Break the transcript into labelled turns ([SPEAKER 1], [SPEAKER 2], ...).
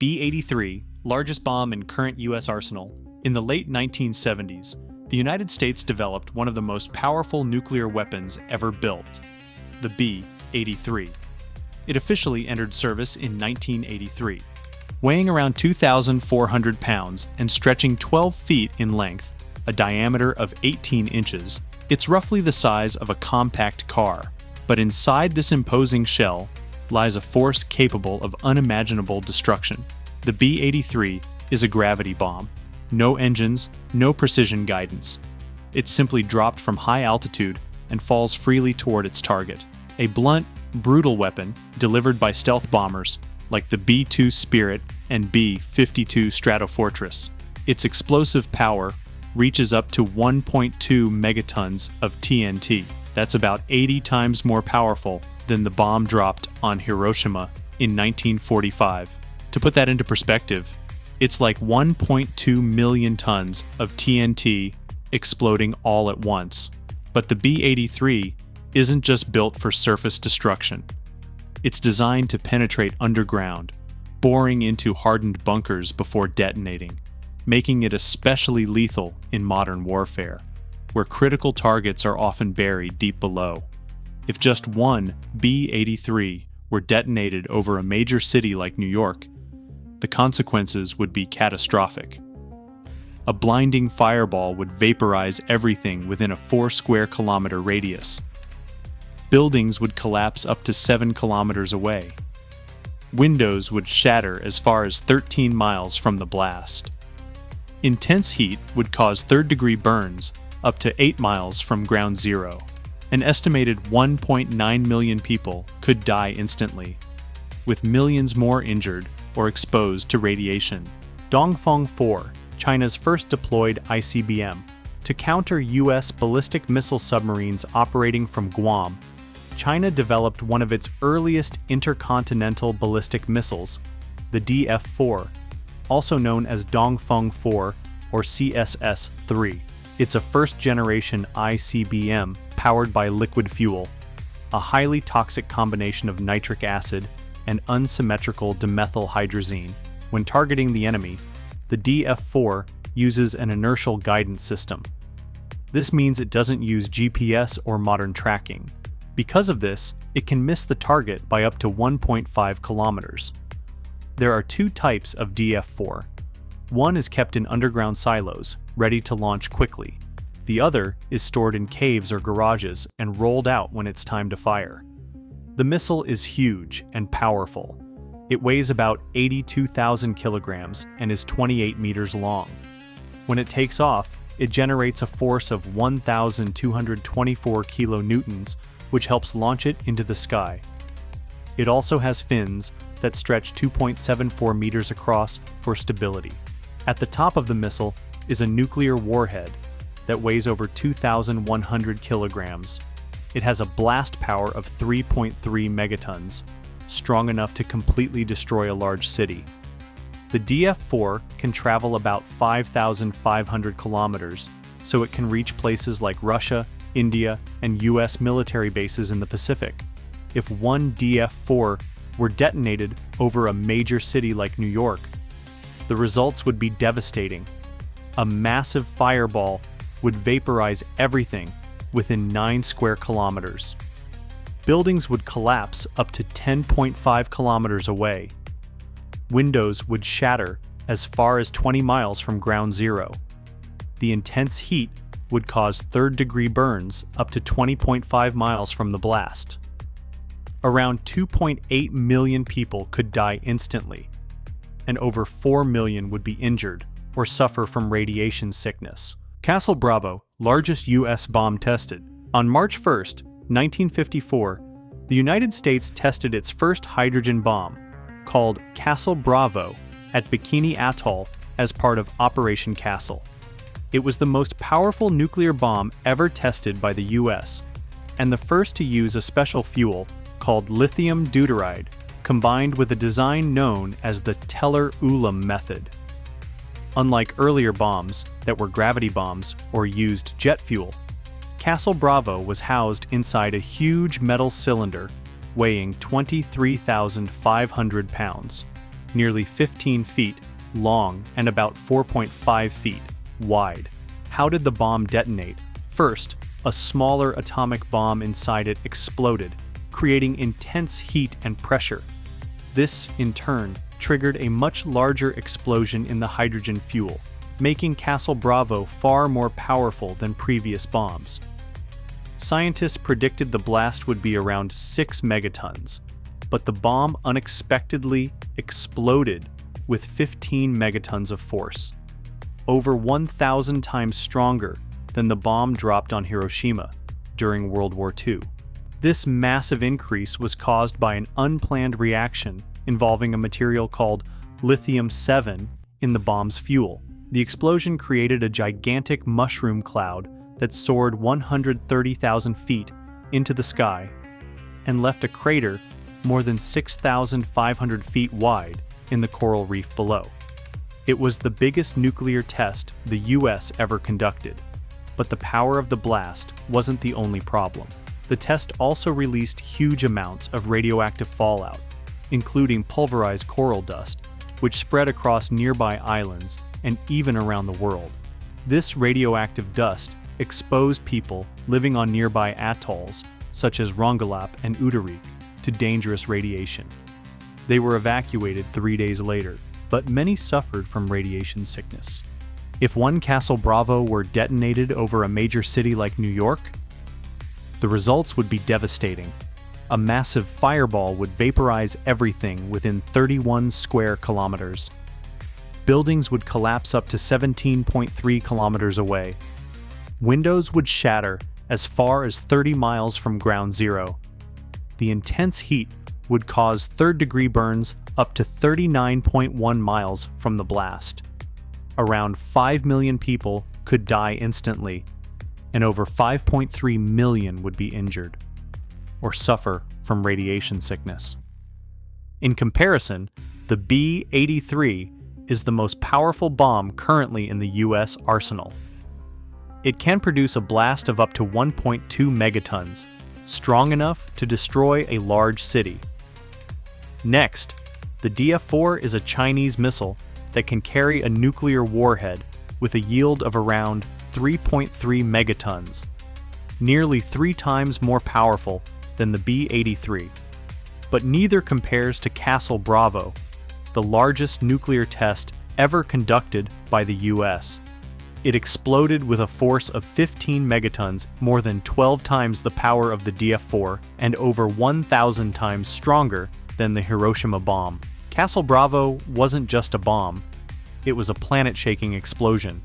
[SPEAKER 1] B-83, largest bomb in current U.S. arsenal. In the late 1970s, the United States developed one of the most powerful nuclear weapons ever built, the B-83. It officially entered service in 1983. Weighing around 2,400 pounds and stretching 12 feet in length, a diameter of 18 inches, it's roughly the size of a compact car. But inside this imposing shell lies a force capable of unimaginable destruction. The B-83 is a gravity bomb. No engines, no precision guidance. It's simply dropped from high altitude and falls freely toward its target. A blunt, brutal weapon delivered by stealth bombers like the B-2 Spirit and B-52 Stratofortress. Its explosive power reaches up to 1.2 megatons of TNT. That's about 80 times more powerful than the bomb dropped on Hiroshima in 1945. To put that into perspective, it's like 1.2 million tons of TNT exploding all at once. But the B-83 isn't just built for surface destruction. It's designed to penetrate underground, boring into hardened bunkers before detonating, making it especially lethal in modern warfare, where critical targets are often buried deep below. If just one B-83 were detonated over a major city like New York, the consequences would be catastrophic. A blinding fireball would vaporize everything within a 4 square kilometer radius. Buildings would collapse up to 7 kilometers away. Windows would shatter as far as 13 miles from the blast. Intense heat would cause third-degree burns up to 8 miles from ground zero. An estimated 1.9 million people could die instantly, with millions more injured or exposed to radiation. Dongfeng 4, China's first deployed ICBM, to counter U.S. ballistic missile submarines operating from Guam, China developed one of its earliest intercontinental ballistic missiles, the DF-4, also known as Dongfeng 4 or CSS-3. It's a first-generation ICBM powered by liquid fuel, a highly toxic combination of nitric acid and unsymmetrical dimethylhydrazine. When targeting the enemy, the DF-4 uses an inertial guidance system. This means it doesn't use GPS or modern tracking. Because of this, it can miss the target by up to 1.5 kilometers. There are two types of DF-4. One is kept in underground silos, ready to launch quickly. The other is stored in caves or garages and rolled out when it's time to fire. The missile is huge and powerful. It weighs about 82,000 kilograms and is 28 meters long. When it takes off, it generates a force of 1,224 kilonewtons, which helps launch it into the sky. It also has fins that stretch 2.74 meters across for stability. At the top of the missile is a nuclear warhead that weighs over 2,100 kilograms. It has a blast power of 3.3 megatons, strong enough to completely destroy a large city. The DF-4 can travel about 5,500 kilometers, so it can reach places like Russia, India, and US military bases in the Pacific. If one DF-4 were detonated over a major city like New York, the results would be devastating. A massive fireball would vaporize everything within 9 square kilometers. Buildings would collapse up to 10.5 kilometers away. Windows would shatter as far as 20 miles from ground zero. The intense heat would cause third-degree burns up to 20.5 miles from the blast. Around 2.8 million people could die instantly, and over 4 million would be injured or suffer from radiation sickness. Castle Bravo, largest U.S. bomb tested. On March 1, 1954, the United States tested its first hydrogen bomb, called Castle Bravo, at Bikini Atoll as part of Operation Castle. It was the most powerful nuclear bomb ever tested by the U.S., and the first to use a special fuel called lithium deuteride, combined with a design known as the Teller-Ulam method. Unlike earlier bombs that were gravity bombs or used jet fuel, Castle Bravo was housed inside a huge metal cylinder weighing 23,500 pounds. nearly 15 feet long and about 4.5 feet wide. How did the bomb detonate? First, a smaller atomic bomb inside it exploded, creating intense heat and pressure. This, in turn, triggered a much larger explosion in the hydrogen fuel, making Castle Bravo far more powerful than previous bombs. Scientists predicted the blast would be around 6 megatons, but the bomb unexpectedly exploded with 15 megatons of force, over 1,000 times stronger than the bomb dropped on Hiroshima during World War II. This massive increase was caused by an unplanned reaction involving a material called lithium-7 in the bomb's fuel. The explosion created a gigantic mushroom cloud that soared 130,000 feet into the sky and left a crater more than 6,500 feet wide in the coral reef below. It was the biggest nuclear test the US ever conducted, but the power of the blast wasn't the only problem. The test also released huge amounts of radioactive fallout, including pulverized coral dust, which spread across nearby islands and even around the world. This radioactive dust exposed people living on nearby atolls, such as Rongelap and Uterik, to dangerous radiation. They were evacuated 3 days later, but many suffered from radiation sickness. If one Castle Bravo were detonated over a major city like New York, the results would be devastating. A massive fireball would vaporize everything within 31 square kilometers. Buildings would collapse up to 17.3 kilometers away. Windows would shatter as far as 30 miles from ground zero. The intense heat would cause third-degree burns up to 39.1 miles from the blast. Around 5 million people could die instantly, and over 5.3 million would be injured or suffer from radiation sickness. In comparison, the B-83 is the most powerful bomb currently in the US arsenal. It can produce a blast of up to 1.2 megatons, strong enough to destroy a large city. Next, the DF-4 is a Chinese missile that can carry a nuclear warhead with a yield of around 3.3 megatons, nearly 3 times more powerful than the B-83. But neither compares to Castle Bravo, the largest nuclear test ever conducted by the US. It exploded with a force of 15 megatons, more than 12 times the power of the DF-4 and over 1,000 times stronger than the Hiroshima bomb. Castle Bravo wasn't just a bomb, it was a planet-shaking explosion.